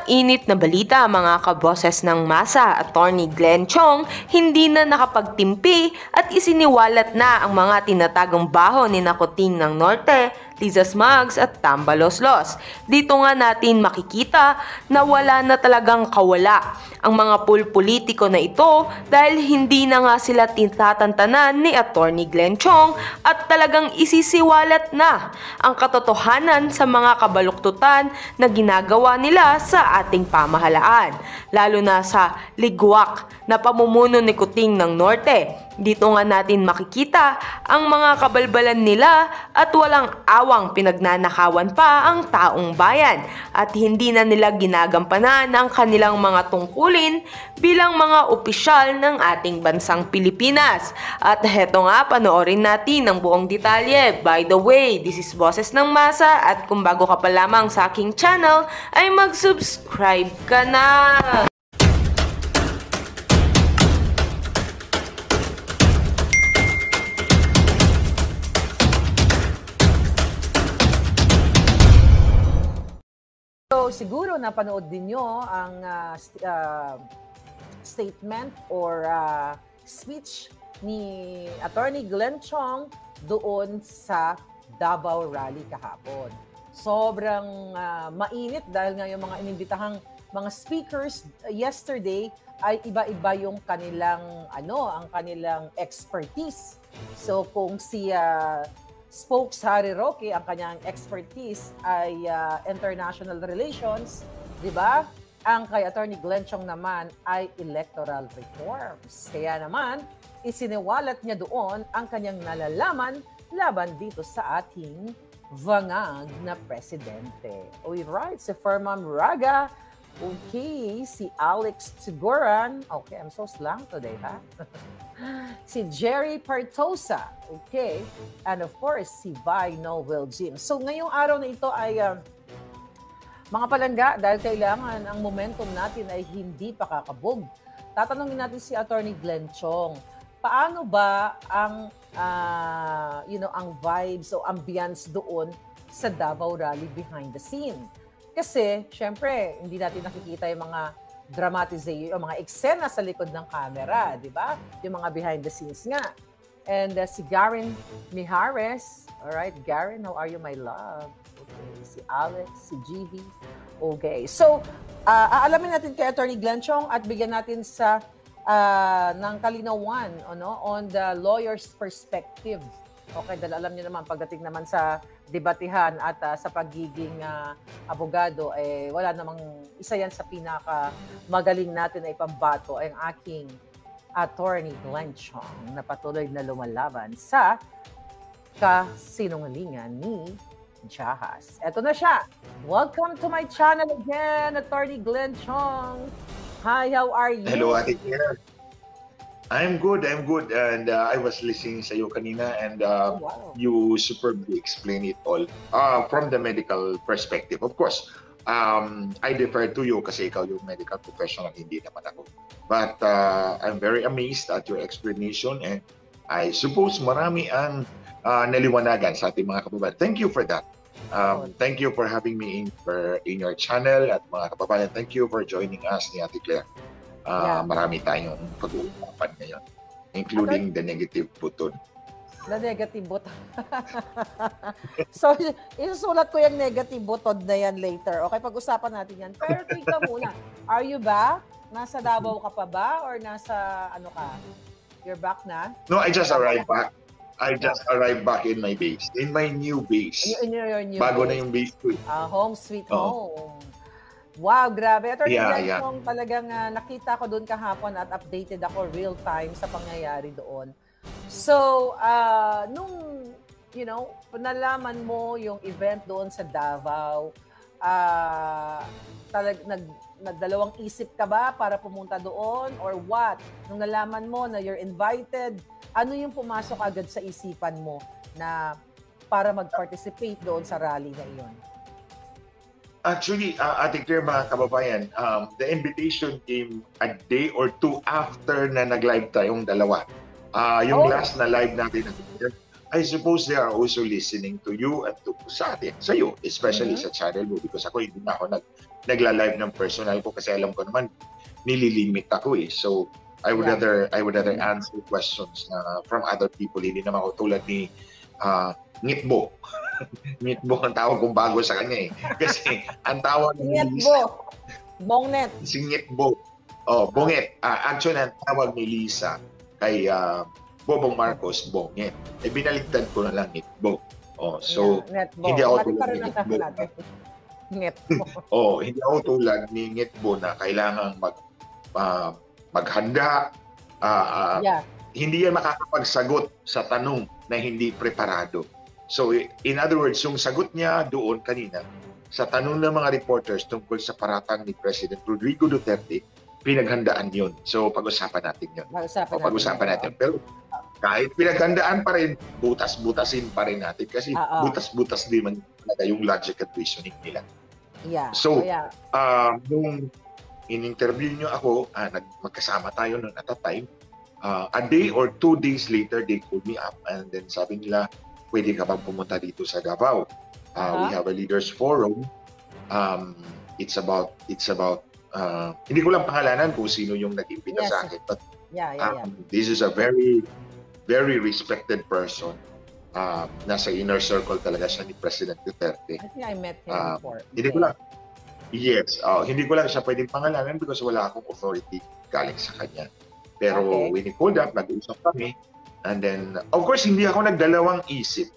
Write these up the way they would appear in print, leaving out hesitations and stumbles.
mainit na balita mga kaboses ng masa, Attorney Glenn Chong hindi na nakapagtimpi at isiniwalat na ang mga tinatagong baho ni Kuting ng Norte, Liza Smugs at Tambaloslos. Dito nga natin makikita na wala na talagang kawala ang mga politiko na ito dahil hindi na nga sila tinatantanan ni Attorney Glenn Chong at talagang isisiwalat na ang katotohanan sa mga kabaluktutan na ginagawa nila sa ating pamahalaan, lalo na sa ligwak na pamumuno ni Kuting ng Norte. Dito nga natin makikita ang mga kabalbalan nila at walang awang pinagnanakawan pa ang taong bayan at hindi na nila ginagampanan ang kanilang mga tungkulin bilang mga opisyal ng ating bansang Pilipinas. At heto nga, panoorin natin ang buong detalye. By the way, this is Boses ng Masa at kung bago ka pa lamang sa aking channel ay mag-subscribe ka na! So, siguro napanood din nyo ang statement or speech ni Attorney Glenn Chong doon sa Davao Rally kahapon. Sobrang mainit dahil nga yung mga inimbitahang mga speakers yesterday ay iba-iba yung kanilang ang kanilang expertise. So kung si Spokes Harry Roque, ang kanyang expertise ay international relations, di ba? Ang kay Attorney Glenn Chong naman ay electoral reforms. Kaya naman, isiniwalat niya doon ang kanyang nalalaman laban dito sa ating vangag na presidente. Alright, si Ferman Raga, okay, si Alex Tiguran, okay, I'm so slang today, ha? Si Jerry Partosa, okay, and of course, si Vi Noel Jim. So ngayong araw na ito ay mga palangga, dahil kailangan ang momentum natin ay hindi pa kakabog. Tatanungin natin si Attorney Glenn Chong, paano ba ang ang vibes o ambience doon sa Davao Rally behind the scene? Kasi, syempre, hindi natin nakikita yung mga dramatization, yung mga eksena sa likod ng camera, di ba? Yung mga behind the scenes nga. And si Garen Mijares, alright, Garen, how are you, my love? Okay, si Alex, si GV. Okay, so, aalamin natin kay Attorney Glenn Chong at bigyan natin sa ng kalinawan on the lawyer's perspective. Okay, dahil alam niyo naman, pagdating naman sa debatihan at sa pagiging abogado, wala namang isa yan sa pinaka magaling natin na ipambato ay ang aking Attorney Glenn Chong na patuloy na lumalaban sa kasinungalingan ni Jahas. Eto na siya. Welcome to my channel again, Attorney Glenn Chong. Hi, how are you? Hello, Ate Claire. I'm good, and I was listening sa iyo kanina and wow. You superbly explain it all from the medical perspective. Of course, I defer to you kasi ikaw yung medical professional, hindi naman ako. But I'm very amazed at your explanation and I suppose marami ang naliwanagan sa ating mga kababayan. Thank you for that. Thank you for having me in your channel at mga kababayan. Thank you for joining us ni Ate Claire. Marami tayong pag-uusapan ngayon, including the negative button. The negative button. So, isusulat ko yung negative button na yan later. Okay, pag-usapan natin yan. Pero tika muna, are you back? Nasa Davao ka pa ba? Or nasa ano ka? You're back na? No, I just arrived back. I just arrived back in my base, in my new base. In your new Bago base. na yung base ko. Home sweet home. Wow, grabe. Attorney Glenn Chong, talagang nakita ko doon kahapon at updated ako real time sa pangyayari doon. So, nung, nalaman mo yung event doon sa Davao, nagdalawang isip ka ba para pumunta doon or what? Nung nalaman mo na you're invited, ano yung pumasok agad sa isipan mo na para mag-participate doon sa rally na iyon? Actually, Ate Claire, mga kababayan, the invitation came a day or two after na nag-live tayong dalawa. Yung last na live natin, I suppose they are also listening to you at sa atin, sa iyo, especially sa channel mo, because ako hindi na ako nagla-live ng personal ko kasi alam ko naman nililimit ako eh. So I would rather answer questions from other people. Hindi naman ako tulad ni Ngitbo. Ngitbo ang tawag kong bago sa kanya eh. Kasi ang tawag ni Ngitbo. Bongnet. Si Ngitbo. Oh, Bonget. Actually, ang tawag ni Lisa kay Bobong Marcos, Bonget. Eh, binaligtad ko na lang Ngitbo. Oh, so, hindi ako tulad ni Ngitbo. Ngitbo. Oh, hindi ako tulad ni Ngitbo na kailangang maghanda. Hindi yan makakapagsagot sa tanong na hindi preparado. So, in other words, yung sagot niya doon kanina, sa tanong ng mga reporters tungkol sa paratang ni President Rodrigo Duterte, pinaghandaan yun. So, pag-usapan natin yun. Pag-usapan natin. Pero kahit pinaghandaan pa rin, butas-butasin pa rin natin. Kasi butas-butas din man talaga yung logic at reasoning nila. So, nung in-interview nyo ako, magkasama tayo noon at that time, a day or 2 days later, they called me up and then sabi nila, pwede ka bang pumunta dito sa Davao? We have a leaders forum. It's about hindi ko lang pangalanan kung sino yung nag-imbita sa akin, but this is a very very respected person. Nasa inner circle talaga siya ni President Duterte. I think I met him before. Hindi ko lang hindi ko lang siya pwedeng pangalanan because wala akong authority galing sa kanya. Pero when he called up, nag-usap kami. And then, of course, hindi ako nagdalawang isip.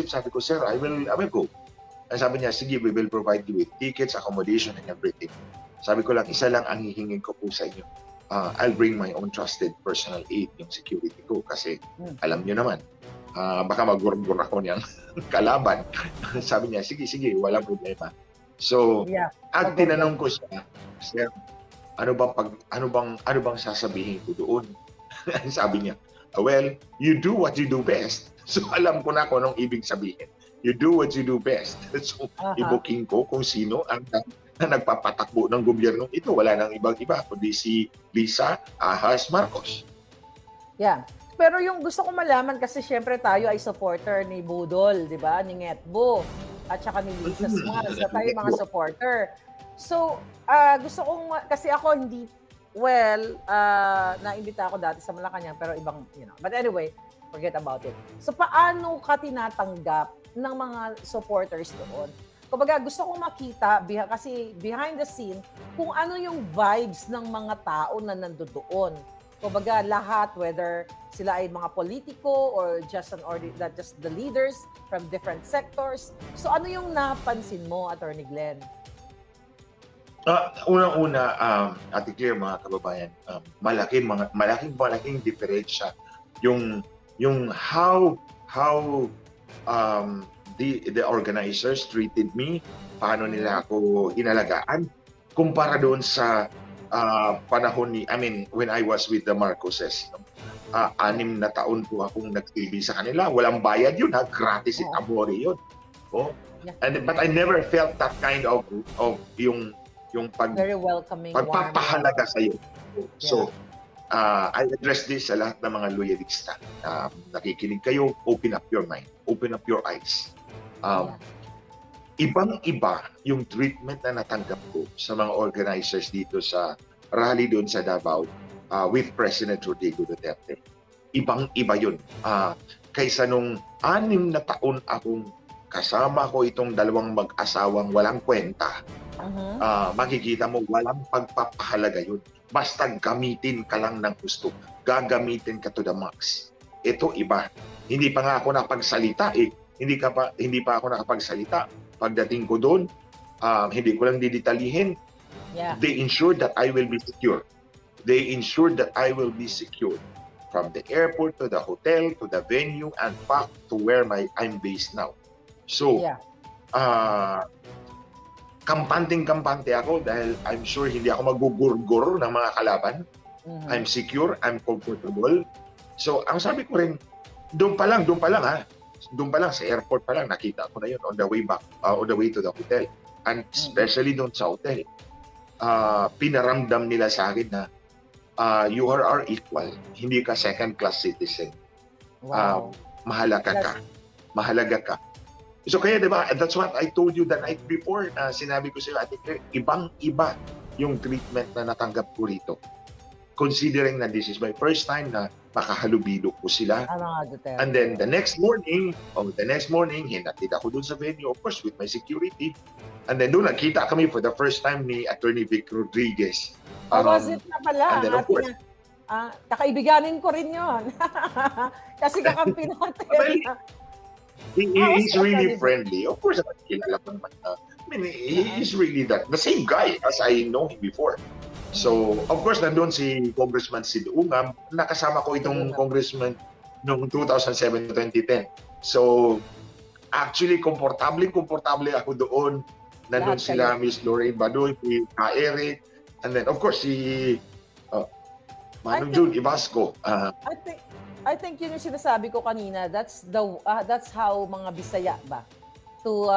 Sabi ko, sir, I will go. And sabi niya, sige, we will provide you with tickets, accommodation, and everything. Sabi ko lang, isa lang ang hihingin ko po sa inyo. I'll bring my own trusted personal aid, yung security ko. Kasi, alam niyo naman, baka mag-gurgur ako niyang kalaban. Sabi niya, sige, walang problema. So, at tinanong ko siya, sir, ano bang sasabihin ko doon? Sabi niya, well, you do what you do best. So, alam ko na kung anong ibig sabihin. You do what you do best. So, i-booking ko kung sino ang nagpapatakbo ng gobyernong ito. Wala nang ibang-iba, kundi si Lisa Ahas Marcos. Pero yung gusto ko malaman, kasi syempre tayo ay supporter ni Budol, di ba? Ni Ngitbo. At saka ni Lisa Smalls. Na tayo mga supporter. So, gusto kong, kasi ako hindi, naimbita ako dati sa Malacanang, pero ibang, But anyway, forget about it. So, paano ka tinatanggap ng mga supporters doon? Kumbaga, gusto kong makita, kasi behind the scene, kung ano yung vibes ng mga tao na nandoon. Kumbaga, lahat, whether sila ay mga politiko or just the leaders from different sectors. So, ano yung napansin mo, Attorney Glenn? Unang-una, Ate Claire, mga kababayan, malaking diferensya yung how the organizers treated me, paano nila ako inalagaan, kumpara doon sa panahon when I was with the Marcoses. 6 na taon po akong nagsilbi sa kanila. Walang bayad yun, gratis at amore yun. But I never felt that kind of yung very welcoming, pagpapahalaga sa iyo. So, I address this sa lahat ng mga loyalista. Nakikinig kayo, open up your mind, open up your eyes. Ibang-iba yung treatment na natanggap ko sa mga organizers dito sa rally doon sa Davao with President Rodrigo Duterte. Ibang-iba yun. Kaysa nung 6 na taon akong kasama ko itong 2 mag-asawang walang kwenta, makikita mo walang pagpapahalaga yun. Basta gamitin ka lang ng gusto. Gagamitin ka to the max. Ito iba. Hindi pa nga ako nakapagsalita eh. Hindi pa ako nakapagsalita. Pagdating ko doon, hindi ko lang didetalihin. They ensured that I will be secure. They ensured that I will be secure from the airport to the hotel to the venue and back to where I'm based now. So, kampante ako dahil I'm sure hindi ako magugurgur ng mga kalaban. I'm secure, I'm comfortable. So, ang sabi ko rin, doon pa lang sa airport pa lang nakita ko na yun on the way back, on the way to the hotel. And especially doon sa hotel, pinaramdam nila sa akin na you are our equal. Hindi ka second-class citizen. Wow. mahalaga ka. So kaya diba, that's what I told you the night before na sinabi ko sa'yo, Ate Claire, ibang-iba yung treatment na natanggap ko rito. Considering na this is my first time na makahalubilo ko sila. And then the next morning, hinatid ako dun sa venue, of course, with my security. And then doon, nakita kami for the first time ni Attorney Vic Rodriguez. Was it na pala? And then, of course, kakaibiganin ko rin yun. Kasi kakampi natin. well, he's really friendly. Of course, kilala ko naman. He's really the same guy as I know him before. So, of course, nandun si Congressman Sid Ungam. Nakasama ko itong congressman noong 2007-2010. So, actually, komportable ako doon. Nandun sila, Miss Lorraine Badoy, si Eric, and then, of course, si Manong June Ibasco. I think yun yung sinasabi ko kanina. That's how mga Bisaya ba to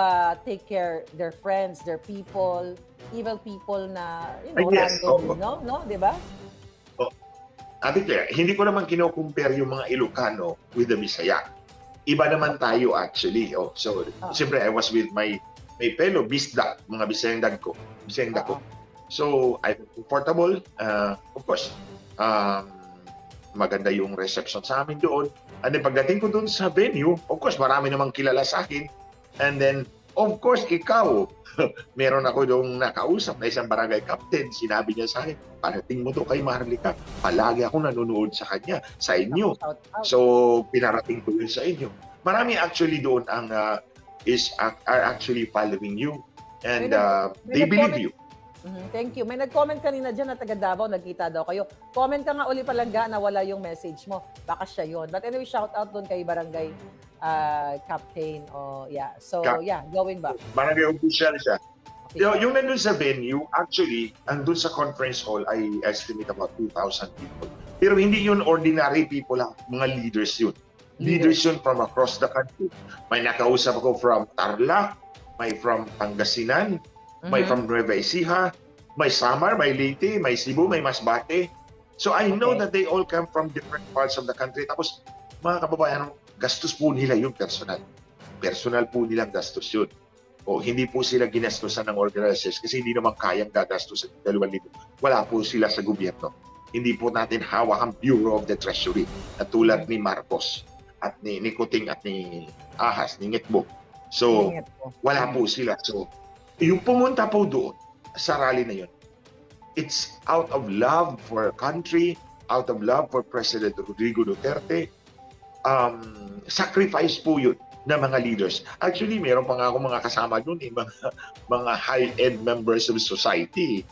take care their friends, their people, evil people na random, no, 'di ba? Ate Claire, hindi ko naman kino-compare yung mga Ilocano with the Bisaya. Iba naman tayo actually. So siyempre I was with my fellow Bisdak, mga Bisayang dag ko. So I'm comfortable. Of course, maganda yung reception sa amin doon. And then pagdating ko doon sa venue, of course, marami namang kilala sa akin. And then, of course, ikaw, meron ako doong nakausap na isang barangay captain. Sinabi niya sa akin, parating mo to kay Maharlika. Palagi ako nanonood sa kanya, sa inyo. So, pinarating ko yun sa inyo. Marami actually doon are actually following you. And they believe you. Thank you. May nag-comment kanina dyan na taga Davao, nagkita daw kayo. Comment ka nga uli palangga na wala yung message mo. Baka siya yun. But anyway, shout out doon kay Barangay Captain. So, going back. Barangay official siya. Yung nandun sa venue, actually, andun sa conference hall, I estimate about 2,000 people. Pero hindi yun ordinary people lang. Mga leaders yun. Leaders yun from across the country. May nakausap ako from Tarlac, may from Pangasinan, may from Nueva Ecija, may Samar, may Leyte, may Cebu, may Masbate. So I know that they all come from different parts of the country. Tapos, mga kababayan, gastos po nila yung personal. Personal po nilang gastos yun. Hindi po sila ginastosan ng organizers kasi hindi naman kayang gagastos sa 2,000. Wala po sila sa gobyerno. Hindi po natin hawak ang Bureau of the Treasury na tulad ni Marcos at ni Kuting at ni Ahas, ni Ngitbo. So, wala po sila. So, yung pumunta po doon sa rally na yun, it's out of love for our country, out of love for President Rodrigo Duterte. Sacrifice po yun ng mga leaders. Actually, meron pa nga ako mga kasama doon, mga high-end members of society.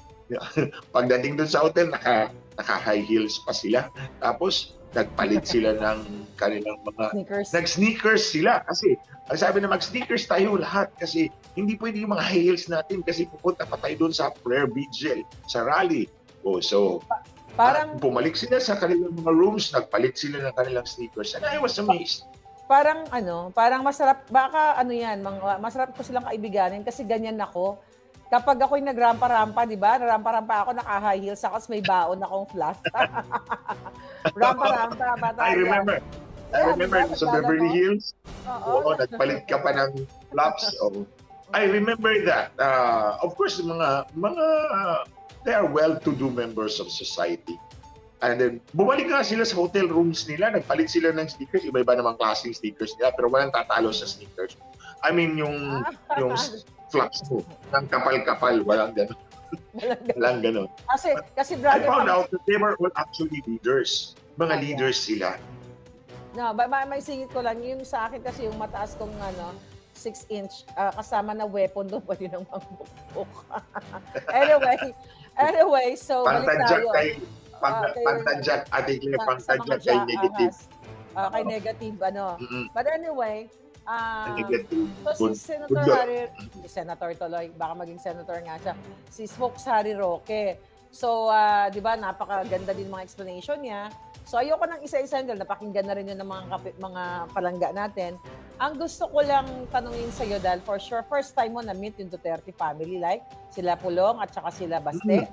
Pagdating doon sa hotel, naka-high heels pa sila. Tapos, nagpalit sila ng kanilang mga... Nag-sneakers sila. Kasi, ang sabi na mag-sneakers tayo lahat kasi hindi pwede yung mga high heels natin kasi pupunta pa tayo doon sa prayer vigil, sa rally. So, parang bumalik sila sa kanilang mga rooms, nagpalit sila ng kanilang sneakers. And I was amazed. Parang masarap, baka masarap ko silang kaibiganin kasi ganyan ako. Kapag ako'y nagrampa-rampa, di ba? Narampa-rampa ako, naka-high heels ako, may baon akong flat. Rampa-rampa, bata. I remember sa Beverly Hills. Nagpalit ka pa ng flaps. I remember that. Of course, they are well-to-do members of society. And then, bumalik nga sila sa hotel rooms nila, nagpalit sila ng sneakers, iba-iba namang klaseng sneakers nila, pero walang tatalo sa sneakers. I mean, yung flaps mo, ng kapal-kapal, walang gano'n. Walang gano'n. Kasi brother, I found out that they were all actually leaders. Mga leaders sila. No, may singit ko lang. Yung sa akin kasi yung mataas kong 6-inch, kasama na weapon doon, pwede nang mangbukbuk. Anyway, so balik tayo. Pantadyak, Ate Claire, pantadyak kay negative. Kay negative, But anyway, so si Senator tuloy, baka maging Senator nga siya, si Smokes Harry Roque. So, di ba, napakaganda din mga explanation niya. So, ayoko nang isa-isa dahil napakinggan na rin yun ng mga palangga natin. Ang gusto ko lang tanungin sa'yo dahil for sure, first time mo na-meet yung Duterte family, like sila Pulong at saka sila Baste.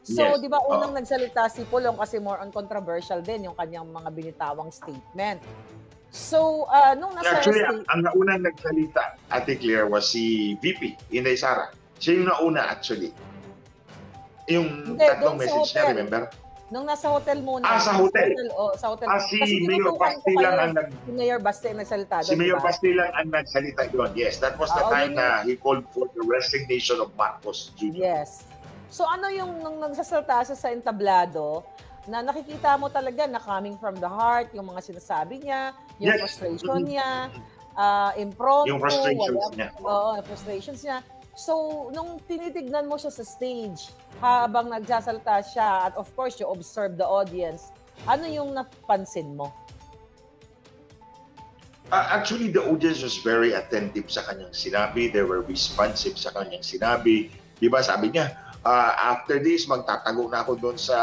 So, di ba, unang nagsalita si Pulong kasi more on controversial din yung kanyang mga binitawang statement. So, nung nasa Actually, state, ang naunang nagsalita, Ate Claire, was si VP, Inday Sara. Siya yung nauna actually. Yung Hindi, tatlong doon sa message niya, hotel. remember? Nung nasa hotel muna. Sa hotel. Sa hotel. Si Kasi Mayor tinutukan ko Basti kayo, lang ang si Mayor Basti ang nagsalita Si doon, Mayor di ba? Basti lang ang nagsalita doon. Yes, that was the Oo, time yun na he called for the resignation of Marcos Jr. Yes. So ano yung nung nagsasalta siya sa entablado, na nakikita mo talaga na coming from the heart, yung mga sinasabi niya, yung Yes. frustration niya, impromptu, Yung frustrations niya. Oo, frustrations niya. So, nung tinitignan mo siya sa stage, habang nagsasalta siya, at of course, you observe the audience, ano yung napansin mo? Actually, the audience was very attentive sa kanyang sinabi. They were responsive sa kanyang sinabi. Di ba, sabi niya, after this, magtatago na ako doon sa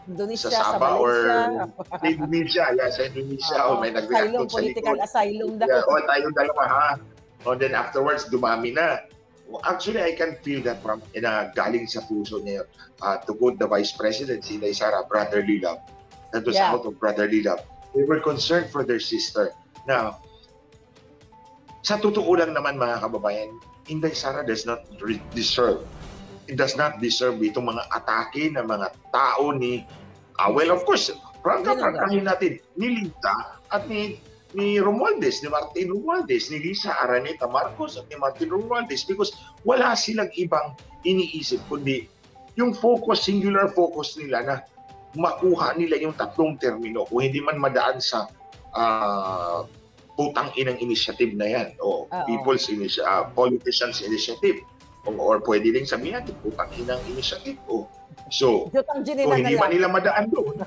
Indonesia, sa sa Sabah or Malaysia. Indonesia. Yeah, sa Indonesia. May nag-react Asylum, doon sa political likod. asylum daw. Yeah, tayong dalawa ha. Then afterwards, dumami na. Actually, I can feel that from galing sa puso niya. To quote the Vice President, si Inday Sara, brotherly love. That was Yeah. out of brotherly love. They were concerned for their sister. Now, sa totoo lang naman mga kababayan, Inday Sara does not deserve. It does not deserve itong mga atake ng mga tao ni, well, of course, prangkahin natin, ni Lita at ni Romualdez, ni Martin Romualdez, ni Lisa Araneta Marcos at ni Martin Romualdez, because wala silang ibang iniisip kundi yung focus, singular focus nila na makuha nila yung tatlong termino kung hindi man madaan sa putang inang initiative na yan o people's politicians initiative or pwede rin sabihin natin putang inang initiative so kung hindi man nila madaan doon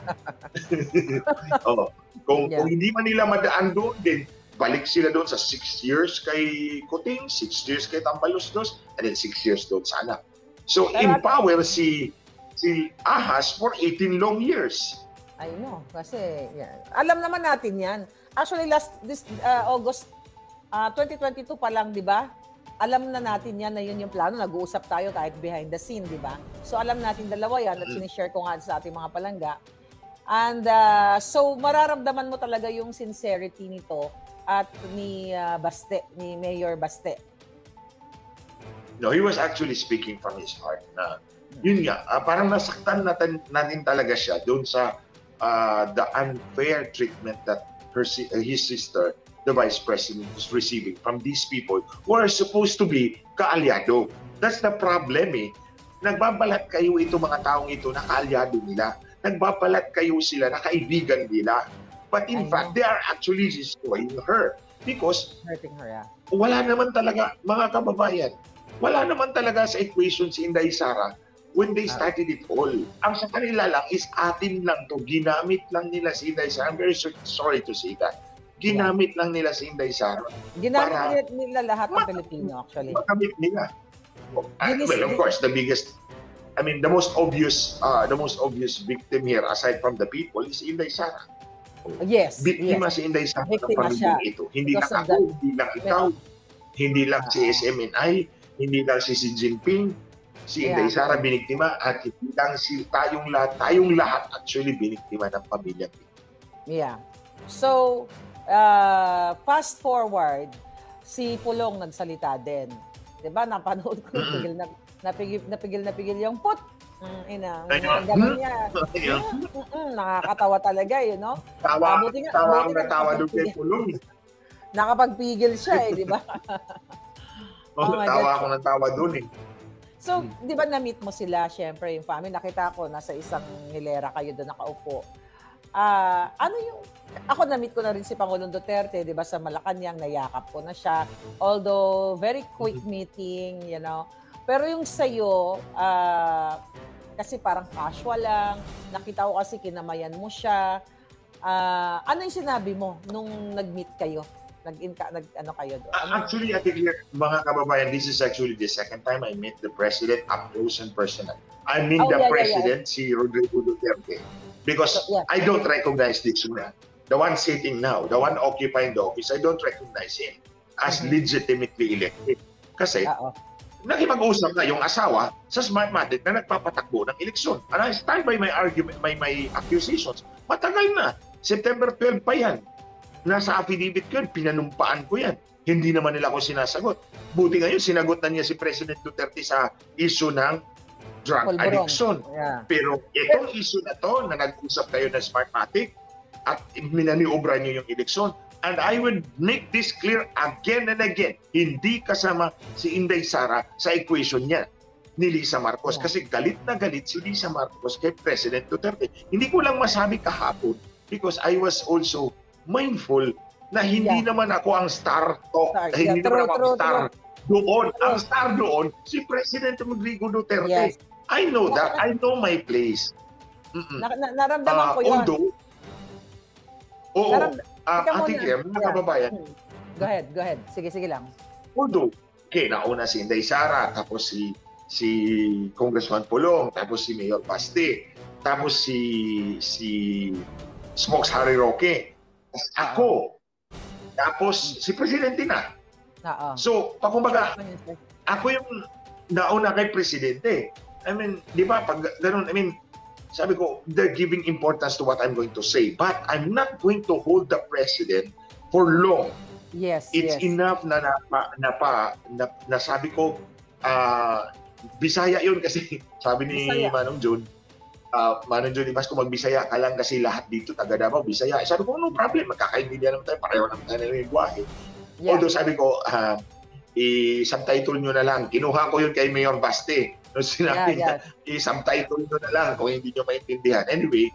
kung hindi man nila madaan doon din balik sila doon sa 6 years kay Kuting, 6 years kay Tambaloslos, and then 6 years doon sa anak. So in power si Ahas for 18 long years. I know, kasi yan. Alam naman natin yan. Actually, this August 2022 pa lang, di ba? Alam na natin yan na yun yung plano. Nag-uusap tayo kahit behind the scene, di ba? So alam natin dalawa yan at sinishare ko nga sa ating mga palangga. And so mararamdaman mo talaga yung sincerity nito at ni Baste, ni Mayor Baste. No, he was actually speaking from his heart na yun nga, parang nasaktan natin talaga siya doon sa the unfair treatment that his sister, the Vice President, was receiving from these people who are supposed to be kaalyado. That's the problem eh. Nagbabalat kayo itong mga taong ito na kaalyado nila. Nagbabalat kayo sila na kaibigan nila. But in fact, they are actually destroying her because hurting her, yeah. Wala naman talaga, mga kababayan, wala naman talaga sa equation si Inday Sara when they started it all. Ang sa kanila lang is atin lang to. Ginamit lang nila si Inday Sara. I'm very sorry to say that. Ginamit lang nila si Inday Sara. Ginamit nila lahat ng Pilipino actually. Magamit nila. Well, of course, the most obvious victim here aside from the people is Inday Sara. Yes. Biktima si Inday Sara ng pamilyang ito. Hindi lang ako, hindi lang ikaw, hindi lang si SMNI, hindi lang si Xi Jinping, si Inday Sara biniktima at hindi lang tayong lahat actually biniktima ng pamilyang ito. Yeah. So, fast forward, si Pulong nagsalita din. 'Di ba? Napanood ko napigil yung put. Ganun niya. Nakakatawa talaga, you know? Tawa doon kay Pulong. Nakapagpigil siya di ba? Tawa ako ng tawa doon eh. So, di ba na-meet mo sila, syempre, yung family, nakita ko, nasa isang hilera kayo doon nakaupo. Ano yung, ako na-meet ko na rin si Pangulong Duterte, di ba, sa Malacanang, nayakap ko na siya. Although, very quick meeting, you know. Pero yung sa'yo, kasi parang casual lang, nakita ko kasi kinamayan mo siya. Ano yung sinabi mo nung nag-meet kayo? Ano kayo doon? Actually, I think mga kababayan, this is actually the second time I met the President up close and personal. I mean President, si Rodrigo Duterte. Because I don't recognize this one. The one sitting now, the one occupying the office, I don't recognize him as legitimately elected. Kasi, nakipag-usap na yung asawa sa Smartmatic na nagpapatakbo ng eleksyon. And I stand by my argument, my accusations. Matagal na. September 12 pa yan. Nasa affidavit ko yan, pinanumpaan ko yan. Hindi naman nila ako sinasagot. Buti ngayon, sinagot na niya si President Duterte sa issue ng drug Polvorong. addiction. Yeah. Pero itong issue na to, na nag-usap kayo ng Smartmatic at minaniobra niyo yung eleksyon, and I will make this clear again and again, hindi kasama si Inday Sara sa equation niya ni Lisa Marcos. Yeah. Kasi galit na galit si Lisa Marcos kay President Duterte. Hindi ko lang masabi kahapon because I was also mindful na hindi naman ako ang star to. Hindi naman ako ang star doon. Ang star doon, si President Rodrigo Duterte. Yes. I know that. I know my place. Naramdaman ko yun. Although, oo, Teka muna. Ate Kim, mga kababayan, Go ahead. Sige lang. although, nauna si Inday Sara, tapos si Congressman Pulong, tapos si Mayor Baste, tapos si Smokes Harry Roque, tapos ako, tapos si Presidente na. Oo. So, pakumbaga, ako yung nauna kay Presidente. I mean, di ba, pag ganun, I mean, sabi ko, they're giving importance to what I'm going to say. But I'm not going to hold the President for long. Yes, It's yes. enough na sabi ko, Bisaya yun kasi sabi ni Bisaya. Manong Jun, Ibas ko magbisaya ka lang kasi lahat dito taga Davao, Bisaya. Sabi ko, no problem, magkakaintindihan naman tayo, pareho naman tayo ng lingwahe. Yeah. Although sabi ko, i-subtitle nyo na lang. Kinuha ko yun kay Mayor Baste. No, sinabi niya, i-subtitle nyo na lang kung hindi nyo maintindihan. Anyway,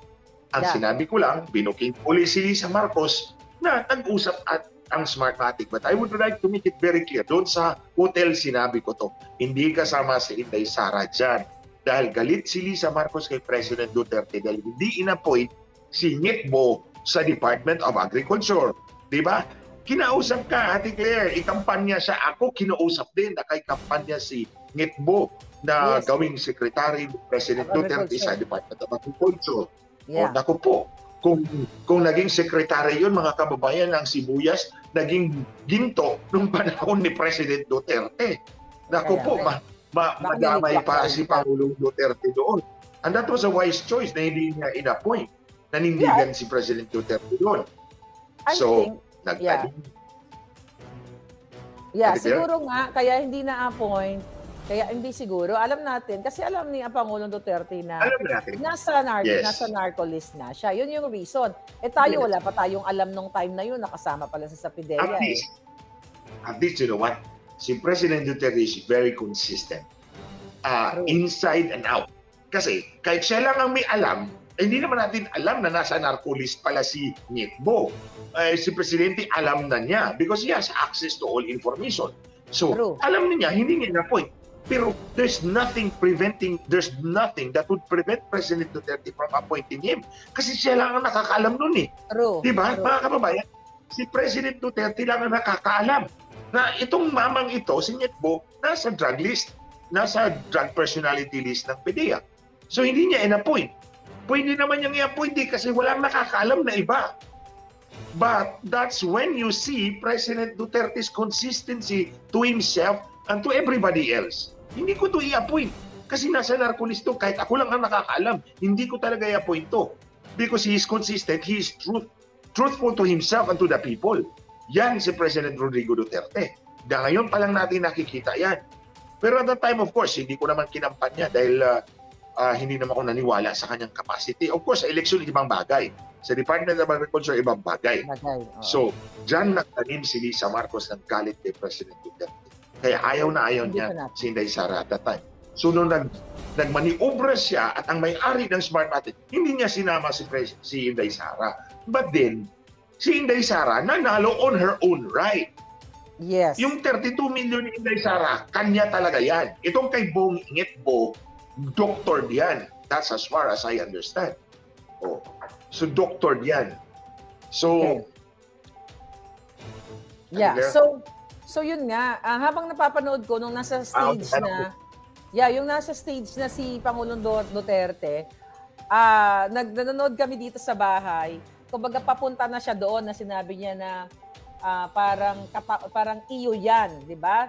ang sinabi ko lang, binuking uli si Lisa Marcos na nag-usap at ang Smartmatic. But I would like to make it very clear. Doon sa hotel sinabi ko to, hindi kasama si Inday Sara dyan. Dahil galit si Lisa Marcos kay President Duterte dahil hindi inappoint si Ngitbo sa Department of Agriculture. Di ba? Kinausap ka, Ate Claire, ikampanya siya. Ako, kinausap din na kay kampanya si Ngitbo na gawing secretary ni President Duterte sa Department of Agriculture. Yeah. O, naku po, kung naging secretary yun, mga kababayan, ng sibuyas, naging ginto nung panahon ni President Duterte. Naku po, madamay pa si Pangulong Duterte doon. And that was a wise choice na hindi niya in-appoint. Nanindigan si President Duterte doon. Siguro nga, kaya hindi na-appoint, kaya hindi siguro. Alam natin, kasi alam ni Pangulong Duterte na nasa narco list na siya. Yun yung reason. Tayo, wala pa tayong alam nung time na yun, nakasama pala sa Pideya. At least, you know what? Si President Duterte is very consistent. Inside and out. Kasi, kahit siya lang ang may alam, hindi naman natin alam na nasa narco list pala si Ngitbo. Si Presidente alam na niya because he has access to all information. So, alam niya, hindi niya na-point. Pero there's nothing that would prevent President Duterte from appointing him. Kasi siya lang ang nakakaalam nun eh. Diba, mga kababayan? Si President Duterte lang ang nakakaalam na itong mamang ito, si Ngitbo, nasa drug list, nasa drug personality list ng PDEA. So hindi niya in-appoint. Pwede naman niyang i-appoint kasi walang nakakaalam na iba. But that's when you see President Duterte's consistency to himself and to everybody else. Hindi ko to i-appoint kasi nasa narcolist to. Kahit ako lang ang nakakaalam, hindi ko talaga i-appoint to. Because he is consistent, he is truthful to himself and to the people. Yan si President Rodrigo Duterte. Ngayon pa lang natin nakikita yan. Pero at that time, of course, hindi ko naman kinampanya dahil hindi naman ako naniwala sa kanyang capacity. Of course, sa election, ibang bagay. Sa Department of Agriculture, ibang bagay. So, dyan nagtanim si Lisa Marcos ng galit kay President Duterte. Kaya ayaw na ayaw niya si Inday Sara at that time. So, nung nagmaniobra siya at ang may-ari ng Smartmatic, hindi niya sinama si Inday Sara. But then, si Inday Sara nanalo on her own right. Yes. Yung 32 million ni Inday Sara, kanya talaga yan. Itong kay Bong Ngitbo, doctored yan. That's as far as I understand. Oh. So, doctored yan. So, So yun nga, habang napapanood ko nung nasa stage yung nasa stage na si Pangulong Duterte, nanonood kami dito sa bahay. Kumbaga papunta na siya doon na sinabi niya na parang iyo yan, di ba?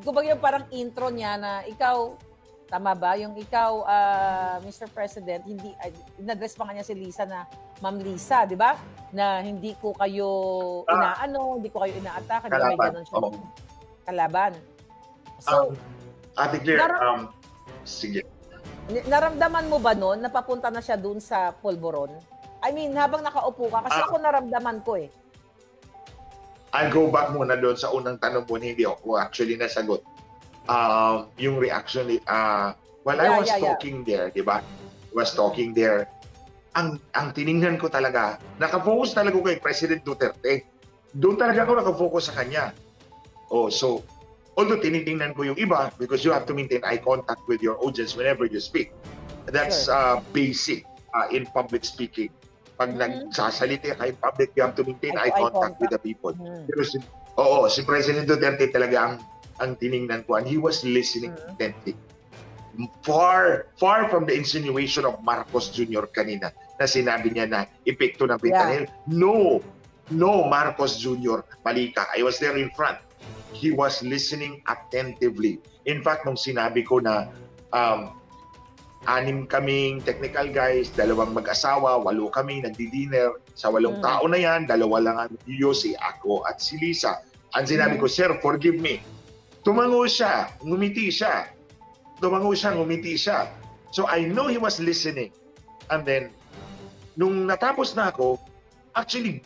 Kumbaga yung parang intro niya na ikaw, tama ba? Yung ikaw, Mr. President, hindi, in-address pa kanya si Lisa na Ma'am Lisa, di ba? Na hindi ko kayo hindi ko kayo inaatake, di ba? May Kalaban. ganun siya. Oo. Kalaban. So, Ate Claire, Nara- sige. naramdaman mo ba noon na papunta na siya dun sa Polvoron? I mean, habang nakaupo ka, kasi ako naramdaman ko eh. I'll go back muna doon sa unang tanong mo, hindi ako actually nasagot. Yung reaction, while I was talking there, di ba? I was talking there, ang tiningnan ko talaga, nakafocus talaga ko kay President Duterte. Doon talaga ako nakafocus sa kanya. So, although tinitingnan ko yung iba, because you have to maintain eye contact with your audience whenever you speak. That's basic in public speaking. Pag nagsasalita ka in public, you have to maintain eye contact with the people. Pero si President Duterte talaga ang tiningnan ko, and he was listening intently. Far from the insinuation of Marcos Jr. kanina na sinabi niya na epekto ng fentanyl. No, Marcos Jr., mali ka. I was there in front. He was listening attentively. In fact, nung sinabi ko na 6 kaming technical guys, 2 mag-asawa, 8 kami nagdi-dinner. Sa 8 tao na yan, 2 lang ang si ako at si Lisa. Ang sinabi ko, sir, forgive me. Tumango siya, ngumiti siya. So I know he was listening. And then, nung natapos na ako, actually,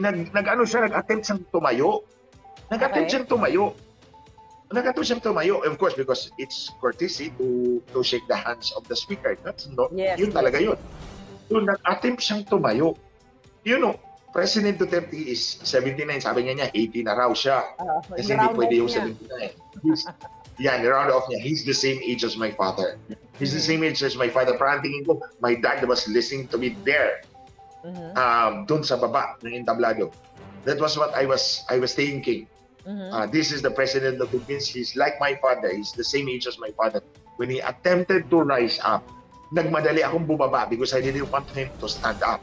nag-attempt siyang tumayo. Nag-attempt siyang tumayo. Of course, because it's courtesy to shake the hands of the speaker. That's not, yun talaga yun. So, nag-attempt siyang tumayo. You know, President Duterte is 79. Sabi niya 80 na raw siya. Kasi hindi pwede yung 79. Round off niya. He's the same age as my father. He's the same age as my father. Parang tingin ko, my dad was listening to me there. Doon sa baba ng entablado. That was what I was thinking. This is the President of the Philippines. He's like my father. He's the same age as my father. When he attempted to rise up, nagmadali akong bumaba because I didn't want him to stand up.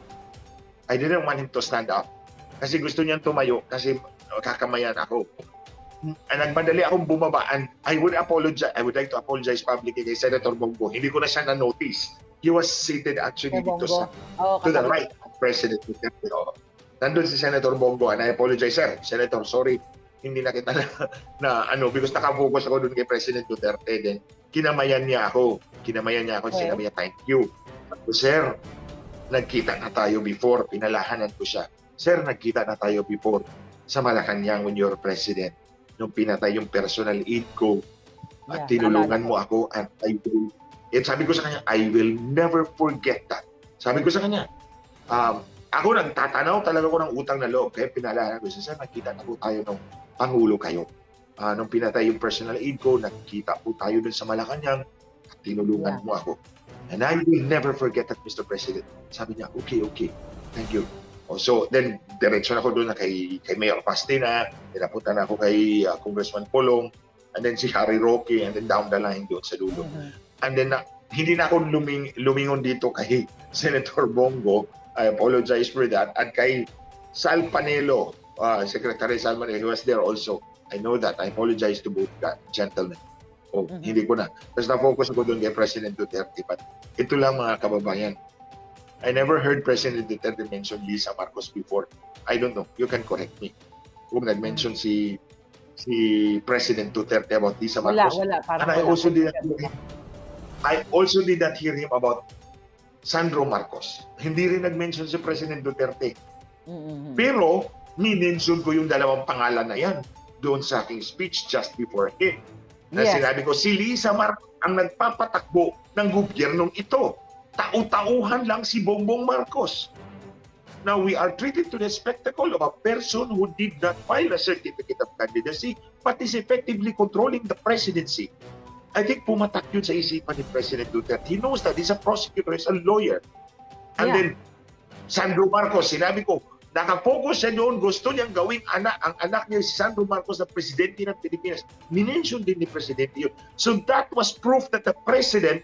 Kasi gusto niyang tumayo kasi kakamayan ako. Nagmadali akong bumaba, and I would like to apologize publicly kay Senator Bongo. Hindi ko na siya na-notice. He was seated actually dito to the right of President Duterte. Nandun si Senator Bongo, and I apologize, sir. Senator, sorry, hindi na kita because nakafocus ako dun kay President Duterte. Then, kinamayan niya ako. Sinabi niya, thank you. Sir, nagkita na tayo before. Pinalahanan ko siya. Sir, nagkita na tayo before sa Malacanang when you're president. Nung pinatay yung personal aid ko at tinulungan mo ako, and sabi ko sa kanya, I will never forget that. Sabi ko sa kanya, ako nagtatanaw talaga ko ng utang na loob. Kaya pinalahanan ko siya, sir, nagkita na po tayo nung Pangulo kayo. Nung pinatay yung personal aid ko, nagkita po tayo dun sa Malacanang at tinulungan mo ako. And I will never forget that, Mr. President. Sabi niya, okay, thank you. So then, diretso na ako doon na kay Mayor Pastina, pinapunta na ako kay Congressman Polong, and then si Harry Roque, and then down the line doon sa dulo. And then, hindi na ako lumingon dito kay Senator Bongo. I apologize for that. At kay Sal Panelo, Secretary Sal Panelo, he was there also. I know that. I apologize to both gentlemen. Hindi ko na. Tapos na-focus ako doon kay President Duterte. But ito lang mga kababayan. I never heard President Duterte mention Lisa Marcos before. I don't know. You can correct me. Kung nag-mention si President Duterte about Lisa Marcos. Wala. And I also did not hear him about Sandro Marcos. Hindi rin nag-mention si President Duterte. Pero, ni-mention ko yung 2 pangalan na yan doon sa aking speech just before him. Na sinabi ko, si Lisa Marcos ang nagpapatakbo ng gobyernong ito. Tau-tauhan lang si Bongbong Marcos. Now, we are treated to the spectacle of a person who did not file a certificate of candidacy but is effectively controlling the presidency. I think pumatak yun sa isipan ni President Duterte. He knows that he's a prosecutor, he's a lawyer. And then, Sandro Marcos, sinabi ko, nakafocus siya doon, gusto niyang gawing ang anak niya si Sandro Marcos na presidente ng Pilipinas. Minention din ni Presidente yun. So that was proof that the President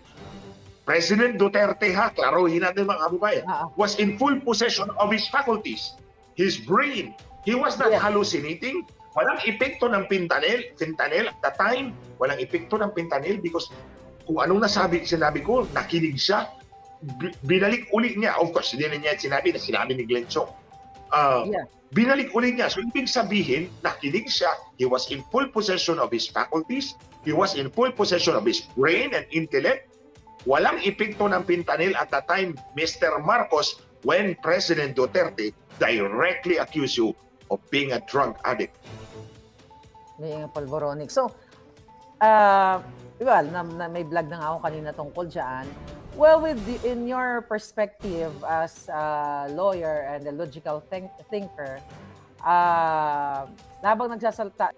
Duterte, klaruhin natin mga kababayan, was in full possession of his faculties, his brain. He was not hallucinating. Walang epekto ng fentanyl at the time. Walang epekto ng fentanyl because kung anong sinabi ko, nakinig siya. binalik uli niya. Of course, hindi na niya sinabi ni Glenn Chong. Yeah. Binalik uli niya. So, ibig sabihin, nakinig siya. He was in full possession of his faculties. He was in full possession of his brain and intellect. Walang epekto ng fentanyl at the time, Mr. Marcos, when President Duterte directly accused you of being a drug addict. May polvoronic. So, well, may vlog na nga ako kanina tungkol dyan. Well, in your perspective as a lawyer and a logical thinker, habang nagsasalita,